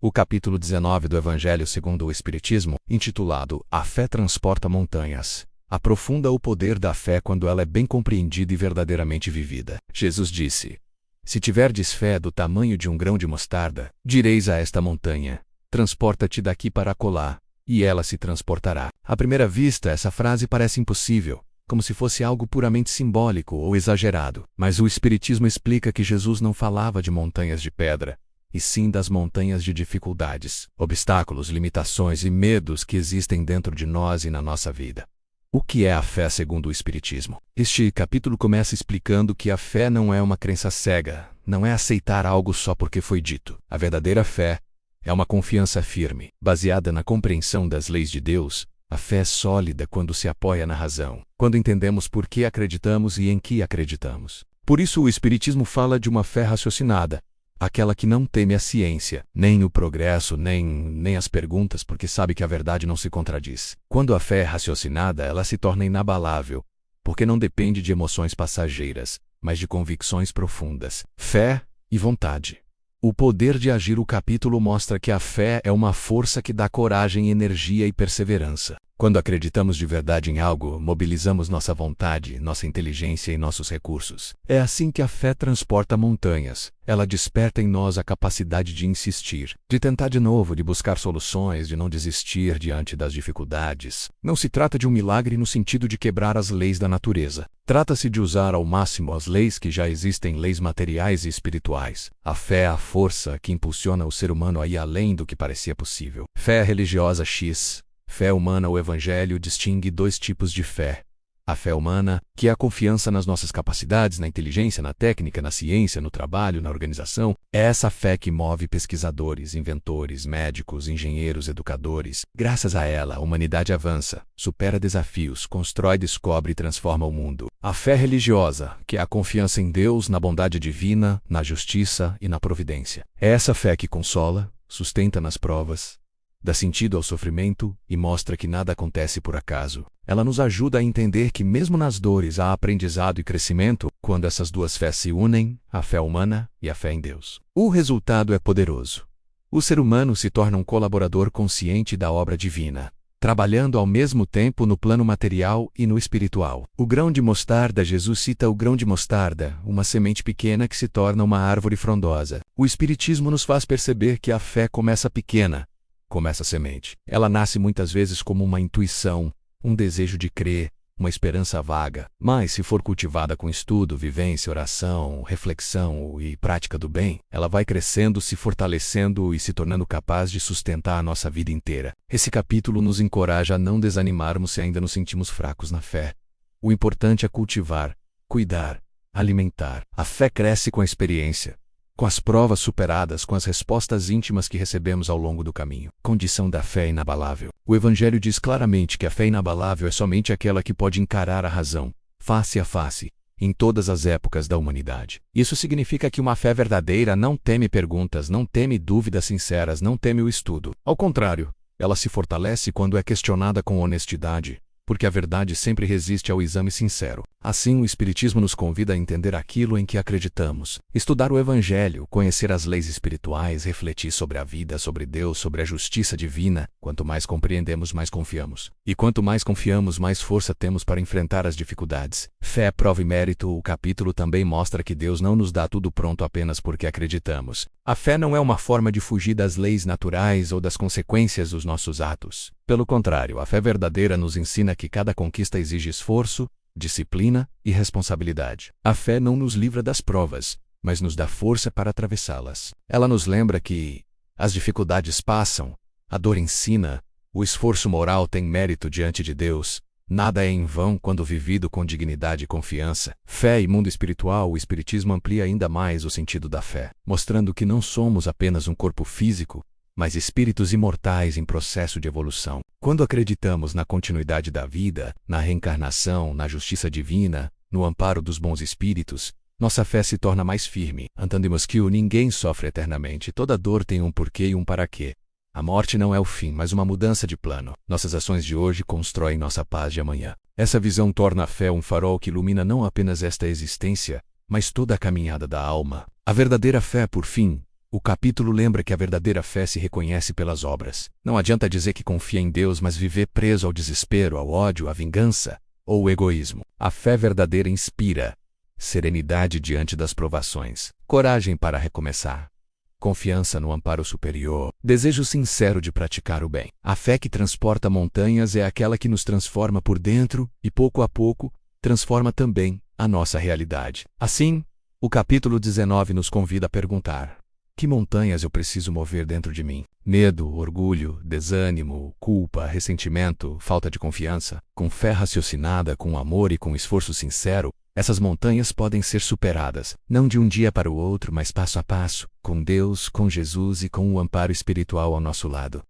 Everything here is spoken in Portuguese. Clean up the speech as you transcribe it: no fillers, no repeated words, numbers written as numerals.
O capítulo 19 do Evangelho segundo o Espiritismo, intitulado A Fé Transporta Montanhas, aprofunda o poder da fé quando ela é bem compreendida e verdadeiramente vivida. Jesus disse: Se tiverdes fé do tamanho de um grão de mostarda, direis a esta montanha: transporta-te daqui para acolá, e ela se transportará. À primeira vista, essa frase parece impossível, como se fosse algo puramente simbólico ou exagerado. Mas o Espiritismo explica que Jesus não falava de montanhas de pedra, e sim das montanhas de dificuldades, obstáculos, limitações e medos que existem dentro de nós e na nossa vida. O que é a fé segundo o Espiritismo? Este capítulo começa explicando que a fé não é uma crença cega, não é aceitar algo só porque foi dito. A verdadeira fé é uma confiança firme, baseada na compreensão das leis de Deus. A fé é sólida quando se apoia na razão, quando entendemos por que acreditamos e em que acreditamos. Por isso o Espiritismo fala de uma fé raciocinada, aquela que não teme a ciência, nem o progresso, nem as perguntas, porque sabe que a verdade não se contradiz. Quando a fé é raciocinada, ela se torna inabalável, porque não depende de emoções passageiras, mas de convicções profundas. Fé e vontade. O poder de agir. O capítulo mostra que a fé é uma força que dá coragem, energia e perseverança. Quando acreditamos de verdade em algo, mobilizamos nossa vontade, nossa inteligência e nossos recursos. É assim que a fé transporta montanhas. Ela desperta em nós a capacidade de insistir, de tentar de novo, de buscar soluções, de não desistir diante das dificuldades. Não se trata de um milagre no sentido de quebrar as leis da natureza. Trata-se de usar ao máximo as leis que já existem, leis materiais e espirituais. A fé é a força que impulsiona o ser humano a ir além do que parecia possível. Fé religiosa X. Fé humana. O Evangelho distingue dois tipos de fé. A fé humana, que é a confiança nas nossas capacidades, na inteligência, na técnica, na ciência, no trabalho, na organização, é essa fé que move pesquisadores, inventores, médicos, engenheiros, educadores. Graças a ela, a humanidade avança, supera desafios, constrói, descobre e transforma o mundo. A fé religiosa, que é a confiança em Deus, na bondade divina, na justiça e na providência. É essa fé que consola, sustenta nas provas, dá sentido ao sofrimento e mostra que nada acontece por acaso. Ela nos ajuda a entender que mesmo nas dores há aprendizado e crescimento, quando essas duas fés se unem, a fé humana e a fé em Deus. O resultado é poderoso. O ser humano se torna um colaborador consciente da obra divina, trabalhando ao mesmo tempo no plano material e no espiritual. O grão de mostarda. Jesus cita o grão de mostarda, uma semente pequena que se torna uma árvore frondosa. O Espiritismo nos faz perceber que a fé começa pequena, como essa semente. Ela nasce muitas vezes como uma intuição, um desejo de crer, uma esperança vaga. Mas se for cultivada com estudo, vivência, oração, reflexão e prática do bem, ela vai crescendo, se fortalecendo e se tornando capaz de sustentar a nossa vida inteira. Esse capítulo nos encoraja a não desanimarmos se ainda nos sentimos fracos na fé. O importante é cultivar, cuidar, alimentar. A fé cresce com a experiência, com as provas superadas, com as respostas íntimas que recebemos ao longo do caminho. Condição da fé inabalável. O Evangelho diz claramente que a fé inabalável é somente aquela que pode encarar a razão, face a face, em todas as épocas da humanidade. Isso significa que uma fé verdadeira não teme perguntas, não teme dúvidas sinceras, não teme o estudo. Ao contrário, ela se fortalece quando é questionada com honestidade, porque a verdade sempre resiste ao exame sincero. Assim, o Espiritismo nos convida a entender aquilo em que acreditamos, estudar o Evangelho, conhecer as leis espirituais, refletir sobre a vida, sobre Deus, sobre a justiça divina. Quanto mais compreendemos, mais confiamos. E quanto mais confiamos, mais força temos para enfrentar as dificuldades. Fé, prova e mérito. O capítulo também mostra que Deus não nos dá tudo pronto apenas porque acreditamos. A fé não é uma forma de fugir das leis naturais ou das consequências dos nossos atos. Pelo contrário, a fé verdadeira nos ensina que cada conquista exige esforço, disciplina e responsabilidade. A fé não nos livra das provas, mas nos dá força para atravessá-las. Ela nos lembra que as dificuldades passam, a dor ensina, o esforço moral tem mérito diante de Deus. Nada é em vão quando vivido com dignidade e confiança. Fé e mundo espiritual. O Espiritismo amplia ainda mais o sentido da fé, mostrando que não somos apenas um corpo físico, mas espíritos imortais em processo de evolução. Quando acreditamos na continuidade da vida, na reencarnação, na justiça divina, no amparo dos bons espíritos, nossa fé se torna mais firme. Entendemos que ninguém sofre eternamente, toda dor tem um porquê e um para quê. A morte não é o fim, mas uma mudança de plano. Nossas ações de hoje constroem nossa paz de amanhã. Essa visão torna a fé um farol que ilumina não apenas esta existência, mas toda a caminhada da alma. A verdadeira fé, por fim, O capítulo lembra que a verdadeira fé se reconhece pelas obras. Não adianta dizer que confia em Deus, mas viver preso ao desespero, ao ódio, à vingança ou ao egoísmo. A fé verdadeira inspira serenidade diante das provações, coragem para recomeçar, confiança no amparo superior, desejo sincero de praticar o bem. A fé que transporta montanhas é aquela que nos transforma por dentro e, pouco a pouco, transforma também a nossa realidade. Assim, o capítulo 19 nos convida a perguntar: que montanhas eu preciso mover dentro de mim? Medo, orgulho, desânimo, culpa, ressentimento, falta de confiança? Com fé raciocinada, com amor e com esforço sincero, essas montanhas podem ser superadas, não de um dia para o outro, mas passo a passo, com Deus, com Jesus e com o amparo espiritual ao nosso lado.